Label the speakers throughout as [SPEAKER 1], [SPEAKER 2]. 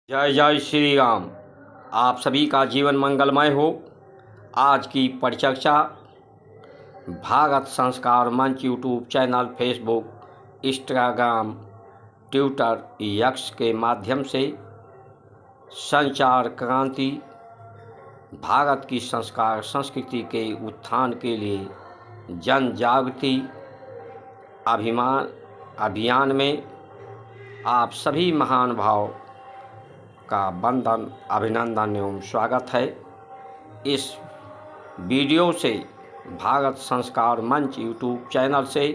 [SPEAKER 1] जय जय श्री राम। आप सभी का जीवन मंगलमय हो। आज की परिचर्चा भारत संस्कार मंच YouTube channel, Facebook, Instagram, Twitter, x के माध्यम से संचार क्रांति, भारत की संस्कार संस्कृति के उत्थान के लिए जन जागृति अभियान में आप सभी महानुभाव का वंदन, अभिनंदन एवं स्वागत है। इस वीडियो से भारत संस्कार मंच यूट्यूब चैनल से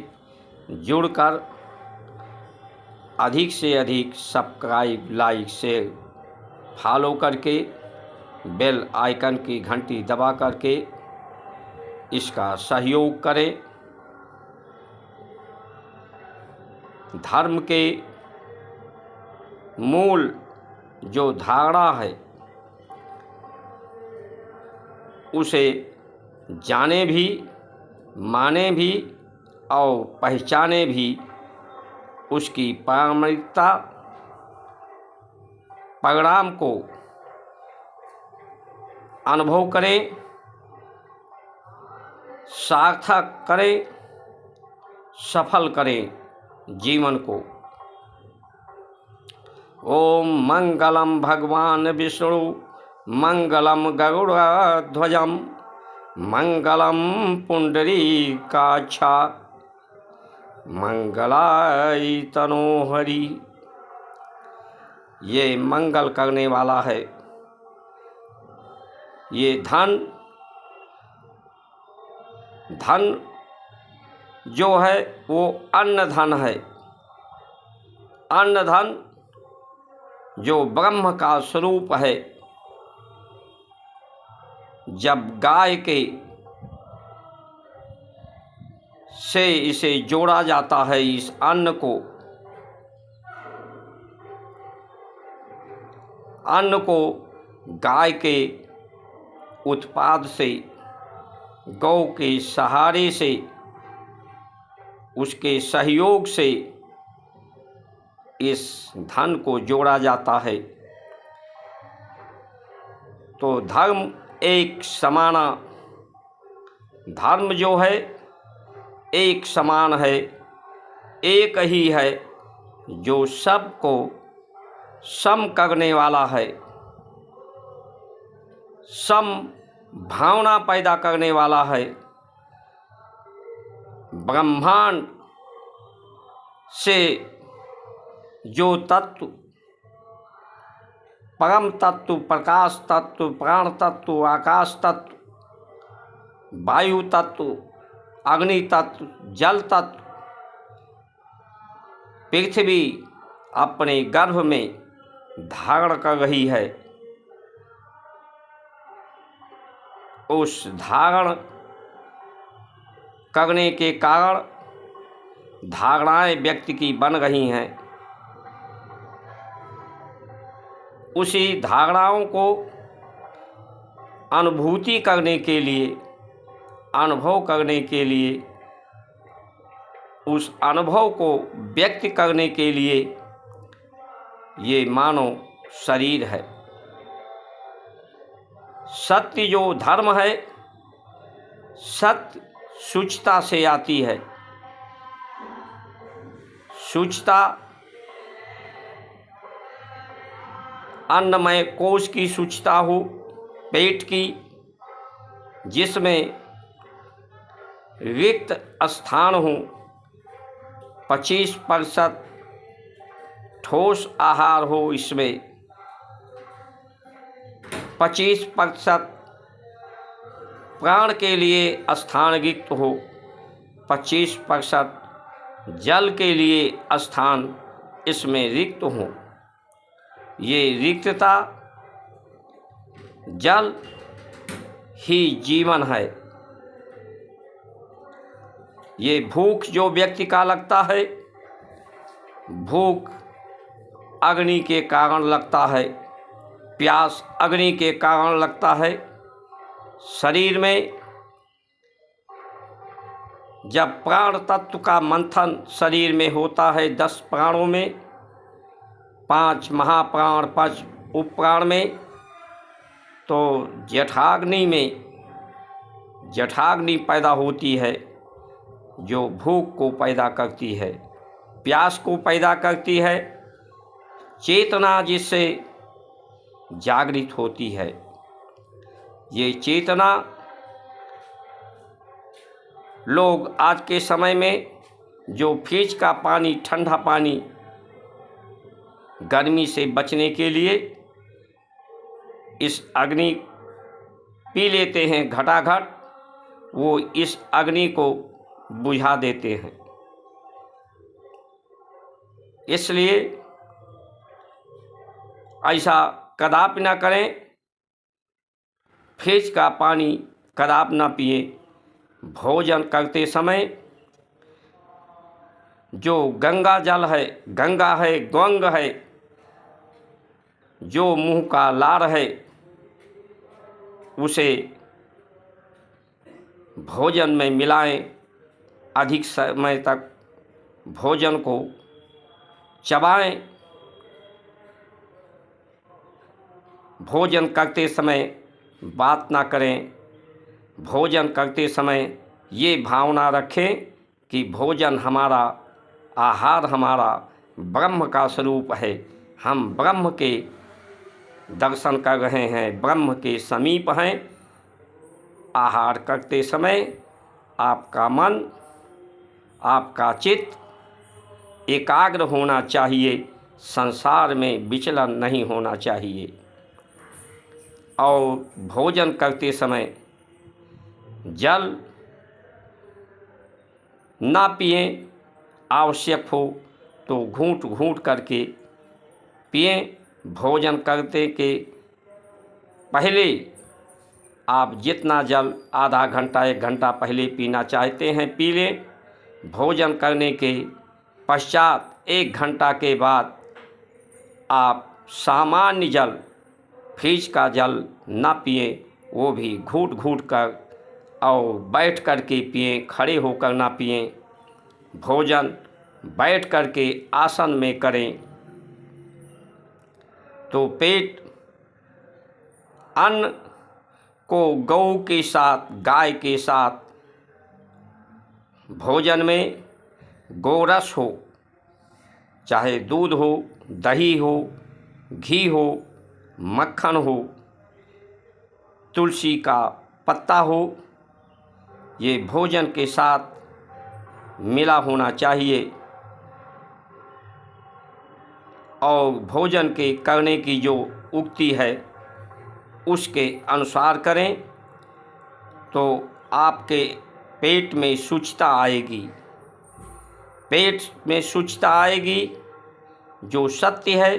[SPEAKER 1] जुड़कर अधिक से अधिक सब्सक्राइब, लाइक, शेयर, फॉलो करके बेल आइकन की घंटी दबा करके इसका सहयोग करें। धर्म के मूल जो धारणा है उसे जाने भी, माने भी और पहचाने भी। उसकी प्रामाणिकता, परिणाम को अनुभव करें, सार्थक करें, सफल करें जीवन को। ओम मंगलम भगवान विष्णु, मंगलम गरुड़ध्वजम, मंगलम पुंडरीकाक्षा, मंगलाय तनोहरि। ये मंगल करने वाला है। ये धन जो है वो अन्न धन है। अन्न धन जो ब्रह्म का स्वरूप है। जब गाय के से इसे जोड़ा जाता है, इस अन्न को गाय के उत्पाद से, गौ के सहारे से, उसके सहयोग से इस धन को जोड़ा जाता है। तो धर्म एक समाना, धर्म जो है एक समान है, एक ही है, जो सबको सम करने वाला है, सम भावना पैदा करने वाला है। ब्रह्मांड से जो तत्व, परम तत्व, प्रकाश तत्व, प्राण तत्व, आकाश तत्व, वायु तत्व, अग्नि तत्व, जल तत्व, पृथ्वी अपने गर्भ में धारण कर रही है, उस धारण करने के कारण धारणाएं व्यक्ति की बन रही हैं। उसी धारणाओं को अनुभूति करने के लिए, अनुभव करने के लिए, उस अनुभव को व्यक्त करने के लिए ये मानव शरीर है। सत्य जो धर्म है, सत्य शुचिता से आती है। शुचिता अन्नमय कोश की शुचिता हो, पेट की, जिसमें रिक्त स्थान हो, 25% ठोस आहार हो, इसमें 25% प्राण के लिए स्थान रिक्त हो, 25% जल के लिए स्थान इसमें रिक्त हो। ये रिक्तता, जल ही जीवन है। ये भूख जो व्यक्ति का लगता है, भूख अग्नि के कारण लगता है, प्यास अग्नि के कारण लगता है। शरीर में जब प्राण तत्व का मंथन शरीर में होता है, 10 प्राणों में 5 महाप्राण, उपप्राण में, तो जठराग्नि पैदा होती है जो भूख को पैदा करती है, प्यास को पैदा करती है, चेतना जिससे जागृत होती है। ये चेतना लोग आज के समय में जो फ्रिज का पानी, ठंडा पानी, गर्मी से बचने के लिए इस अग्नि पी लेते हैं घटाघट, वो इस अग्नि को बुझा देते हैं। इसलिए ऐसा कदापि ना करें, फ्रिज का पानी कदापि ना पिए। भोजन करते समय जो गंगा जल है, गंगा है, गंग है, जो मुंह का लार है, उसे भोजन में मिलाएं। अधिक समय तक भोजन को चबाएं। भोजन करते समय बात ना करें। भोजन करते समय ये भावना रखें कि भोजन हमारा, आहार हमारा ब्रह्म का स्वरूप है। हम ब्रह्म के दर्शन कर रहे हैं, ब्रह्म के समीप हैं। आहार करते समय आपका मन, आपका चित्त एकाग्र होना चाहिए, संसार में विचलन नहीं होना चाहिए। और भोजन करते समय जल ना पिएं, आवश्यक हो तो घूंट घूंट करके पिएं। भोजन करते के पहले आप जितना जल आधा घंटा 1 घंटा पहले पीना चाहते हैं पी लें। भोजन करने के पश्चात 1 घंटा के बाद आप सामान्य जल, फ्रिज का जल ना पिएं, वो भी घूंट घूंट कर और बैठ कर के पिएं, खड़े होकर ना पिएं। भोजन बैठ कर के आसन में करें तो पेट अन्न को गौ के साथ, गाय के साथ भोजन में गोरस हो, चाहे दूध हो, दही हो, घी हो, मक्खन हो, तुलसी का पत्ता हो, ये भोजन के साथ मिला होना चाहिए। और भोजन के करने की जो उक्ति है उसके अनुसार करें तो आपके पेट में शुचिता आएगी। पेट में शुचिता आएगी, जो सत्य है,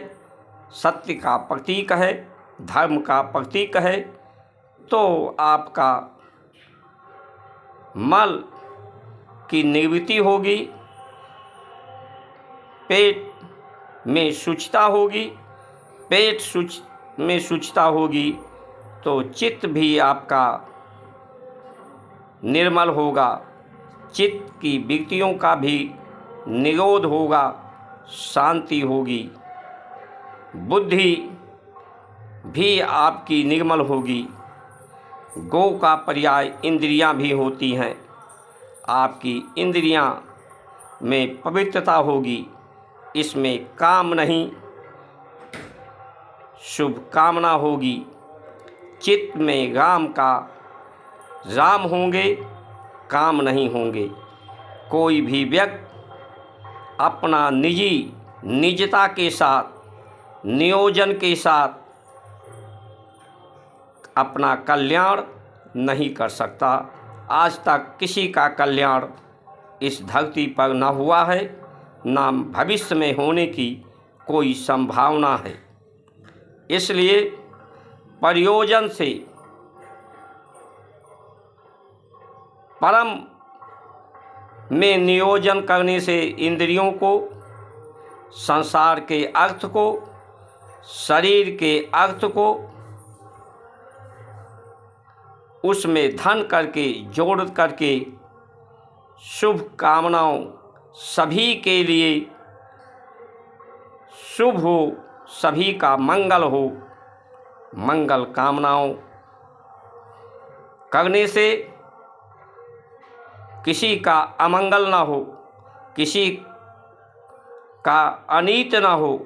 [SPEAKER 1] सत्य का प्रतीक है, धर्म का प्रतीक है, तो आपका मल की निवृत्ति होगी, पेट में शुचिता होगी। पेट में शुचिता होगी तो चित्त भी आपका निर्मल होगा, चित्त की वृत्तियों का भी निरोध होगा, शांति होगी, बुद्धि भी आपकी निर्मल होगी। गौ का पर्याय इंद्रियां भी होती हैं। आपकी इंद्रियां में पवित्रता होगी, इसमें काम नहीं, शुभ कामना होगी। चित्त में राम होंगे, काम नहीं होंगे। कोई भी व्यक्ति अपना निजता के साथ, नियोजन के साथ अपना कल्याण नहीं कर सकता। आज तक किसी का कल्याण इस धरती पर न हुआ है, ना भविष्य में होने की कोई संभावना है। इसलिए प्रयोजन से, परम में नियोजन करने से इंद्रियों को, संसार के अर्थ को, शरीर के अर्थ को उसमें धन करके, जोड़ करके, शुभ कामनाओं सभी के लिए शुभ हो, सभी का मंगल हो। मंगल कामनाओं करने से किसी का अमंगल ना हो, किसी का अनीत ना हो,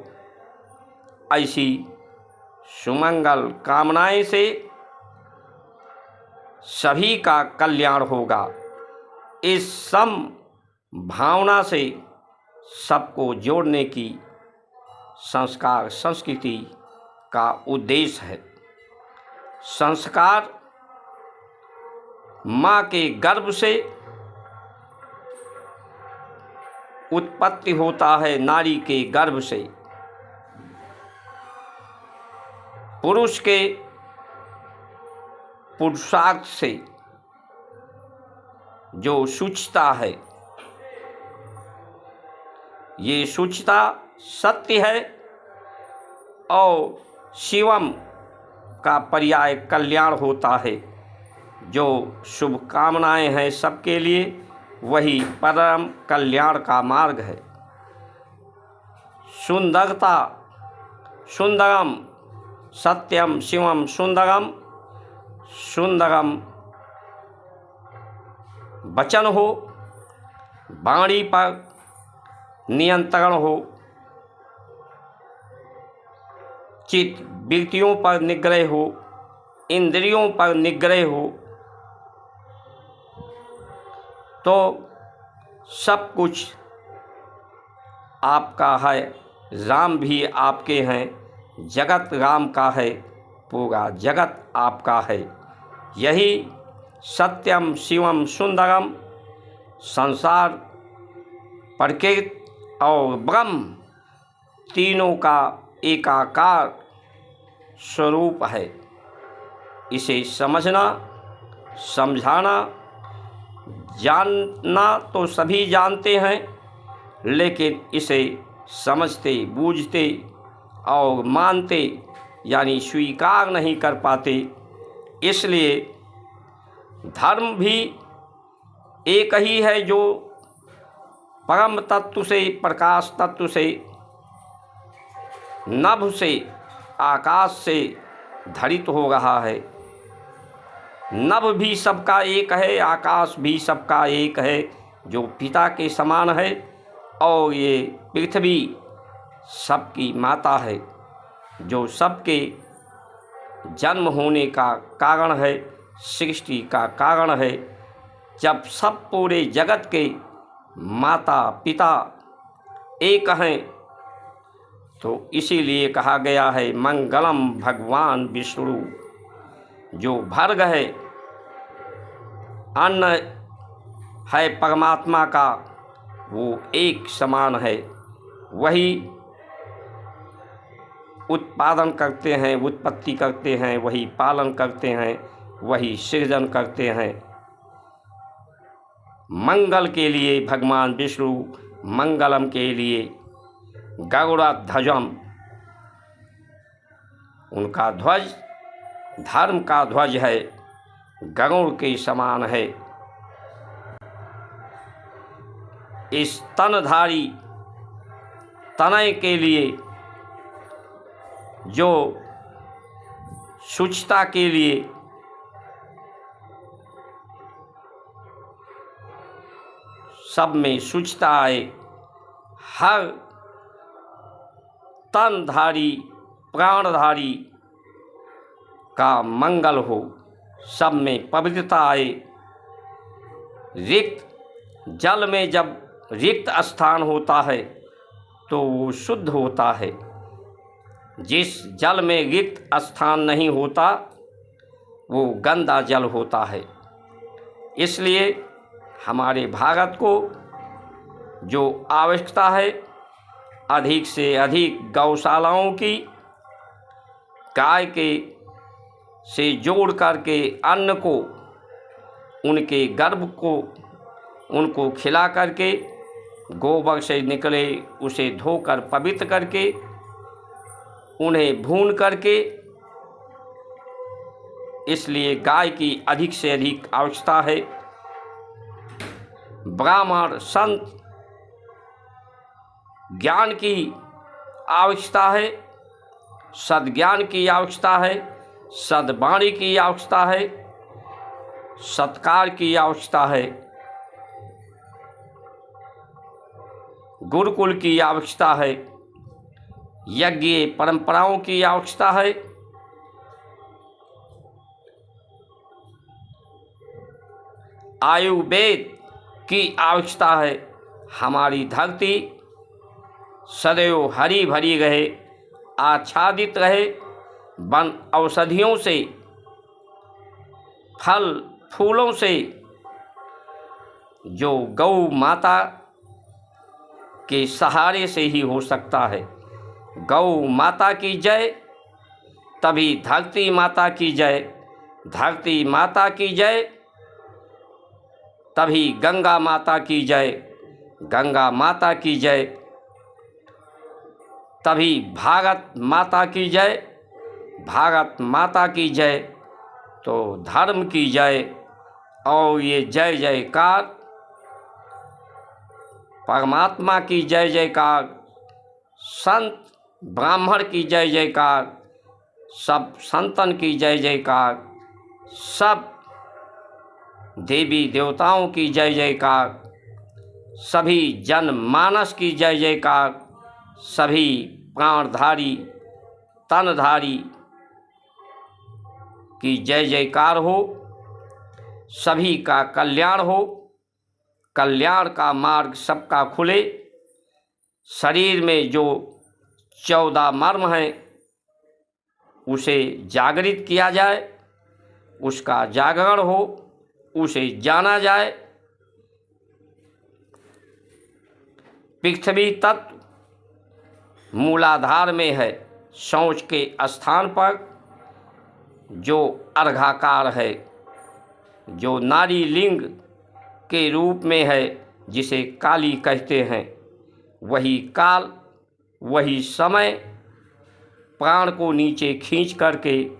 [SPEAKER 1] ऐसी सुमंगल कामनाएं से सभी का कल्याण होगा। इस सम भावना से सबको जोड़ने की संस्कार संस्कृति का उद्देश्य है। संस्कार माँ के गर्भ से उत्पत्ति होता है, नारी के गर्भ से। पुरुष के पुरुषार्थ से जो शुचिता है, ये शुचिता सत्य है और शिवम का पर्याय कल्याण होता है। जो शुभकामनाएं हैं सबके लिए, वही परम कल्याण का मार्ग है। सुंदरता सुंदरम सत्यम शिवम सुंदरम, सुंदरम वचन हो, वाणी पर नियंत्रण हो, चित्त वृत्तियों पर निग्रह हो, इंद्रियों पर निग्रह हो, तो सब कुछ आपका है। राम भी आपके हैं, जगत राम का है, पूरा जगत आपका है। यही सत्यम शिवम सुंदरम संसार, प्रकृति और ब्रह्म तीनों का एकाकार स्वरूप है। इसे समझना, समझाना, जानना तो सभी जानते हैं, लेकिन इसे समझते, बूझते और मानते यानी स्वीकार नहीं कर पाते। इसलिए धर्म भी एक ही है, जो परम तत्व से, प्रकाश तत्व से, नभ से, आकाश से धरित हो रहा है। नभ भी सबका एक है, आकाश भी सबका एक है, जो पिता के समान है, और ये पृथ्वी सबकी माता है, जो सबके जन्म होने का कारण है, सृष्टि का कारण है। जब सब पूरे जगत के माता पिता एक हैं, तो इसीलिए कहा गया है मंगलम भगवान विष्णु। जो भर्ग है, अन्न है परमात्मा का, वो एक समान है। वही उत्पादन करते हैं, उत्पत्ति करते हैं, वही पालन करते हैं, वही सृजन करते हैं। मंगल के लिए भगवान विष्णु, मंगलम के लिए गरुड़ध्वजम, उनका ध्वज धर्म का ध्वज है, गरुड़ के समान है। इस तनधारी तनय के लिए, जो शुचिता के लिए सब में शुचिता आए, हर तनधारी प्राणधारी का मंगल हो, सब में पवित्रता आए। रिक्त जल में जब रिक्त स्थान होता है तो वो शुद्ध होता है। जिस जल में रिक्त स्थान नहीं होता वो गंदा जल होता है। इसलिए हमारे भारत को जो आवश्यकता है, अधिक से अधिक गौशालाओं की, गाय के से जोड़ करके अन्न को, उनके गर्भ को उनको खिला करके, गोबर से निकले उसे धोकर पवित्र करके, उन्हें भून करके, इसलिए गाय की अधिक से अधिक आवश्यकता है। ब्राह्मण संत ज्ञान की आवश्यकता है, सद्ज्ञान की आवश्यकता है, सद्वाणी की आवश्यकता है, सत्कार की आवश्यकता है, गुरुकुल की आवश्यकता है, यज्ञ परंपराओं की आवश्यकता है, आयुर्वेद की आवश्यकता है। हमारी धरती सदैव हरी भरी रहे, आच्छादित रहे, वन औषधियों से, फल फूलों से, जो गौ माता के सहारे से ही हो सकता है। गौ माता की जय, तभी धरती माता की जय, धरती माता की जय, तभी गंगा माता की जय, गंगा माता की जय, तभी भारत माता की जय, भारत माता की जय, तो धर्म की जय। और ये जय जयकार परमात्मा की जय जयकार, संत ब्राह्मण की जय जयकार, सब संतन की जय जयकार, सब देवी देवताओं की जय जयकार, सभी जनमानस की जय जयकार, सभी प्राणधारी तनधारी की जय जयकार हो। सभी का कल्याण हो, कल्याण का मार्ग सबका खुले। शरीर में जो 14 मर्म हैं उसे जागृत किया जाए, उसका जागरण हो, उसे जाना जाए। पृथ्वी तत्व मूलाधार में है, शौच के स्थान पर जो अर्घाकार है, जो नारी लिंग के रूप में है, जिसे काली कहते हैं, वही काल, वही समय प्राण को नीचे खींच करके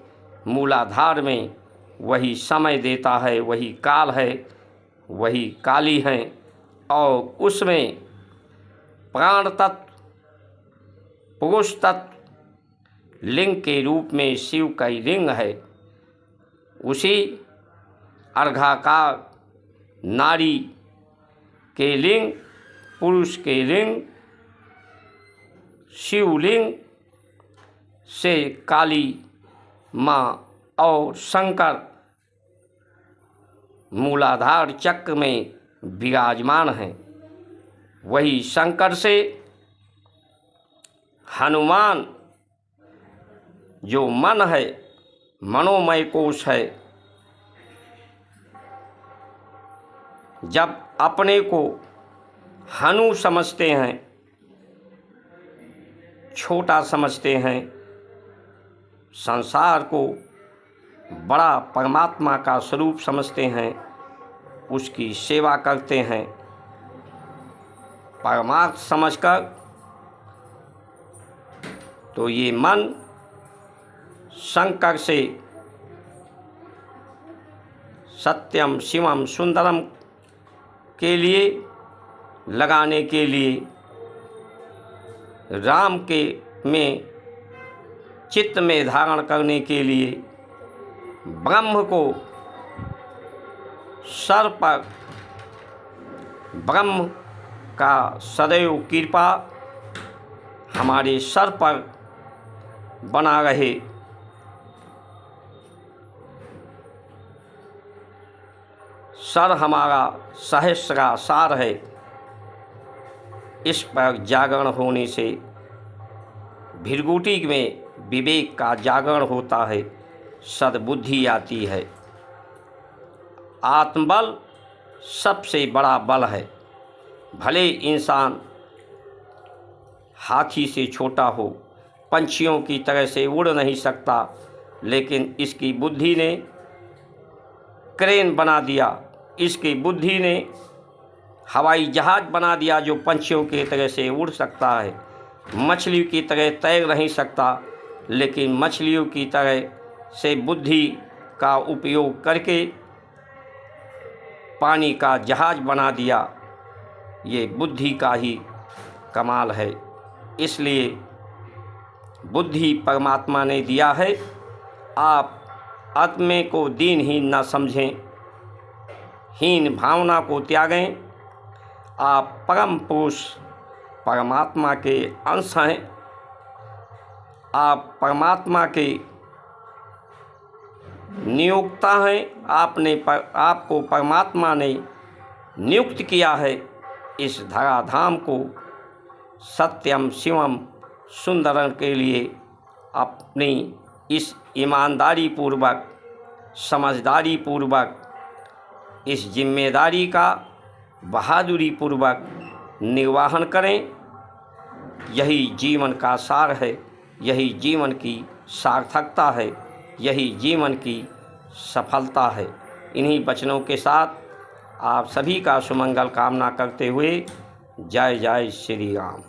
[SPEAKER 1] मूलाधार में वही समय देता है, वही काल है, वही काली है। और उसमें प्राण तत्व, पुरुष तत्व लिंग के रूप में शिव का ही लिंग है। उसी अर्घाकार नारी के लिंग, पुरुष के लिंग, शिवलिंग से काली माँ और शंकर मूलाधार चक्र में विराजमान हैं। वही शंकर से हनुमान जो मन है, मनोमय कोश है, जब अपने को हनु समझते हैं, छोटा समझते हैं, संसार को बड़ा परमात्मा का स्वरूप समझते हैं, उसकी सेवा करते हैं, परमार्थ समझकर, तो ये मन शंकर से सत्यम शिवम सुंदरम के लिए लगाने के लिए, राम के में चित्त में धारण करने के लिए, ब्रह्म को सर पर, ब्रह्म का सदैव कृपा हमारे सर पर बना रहे। सर हमारा सहस्रार है, इस पर जागरण होने से भृगुटी में विवेक का जागरण होता है, सद्बुद्धि आती है। आत्मबल सबसे बड़ा बल है। भले इंसान हाथी से छोटा हो, पंछियों की तरह से उड़ नहीं सकता, लेकिन इसकी बुद्धि ने क्रेन बना दिया, इसकी बुद्धि ने हवाई जहाज़ बना दिया जो पंछियों की तरह से उड़ सकता है। मछली की तरह तैर नहीं सकता, लेकिन मछलियों की तरह से बुद्धि का उपयोग करके पानी का जहाज़ बना दिया। ये बुद्धि का ही कमाल है। इसलिए बुद्धि परमात्मा ने दिया है। आप आत्मे को दीनहीन न समझें, हीन भावना को त्यागें। आप परम पुरुष परमात्मा के अंश हैं। आप परमात्मा के नियोक्ता हैं। आपको परमात्मा ने नियुक्त किया है इस धराधाम को सत्यम शिवम सुंदरम के लिए। अपनी इस ईमानदारी पूर्वक, समझदारी पूर्वक, इस जिम्मेदारी का बहादुरी पूर्वक निर्वहन करें। यही जीवन का सार है, यही जीवन की सार्थकता है, यही जीवन की सफलता है। इन्हीं वचनों के साथ आप सभी का सुमंगल कामना करते हुए जय जय श्री राम।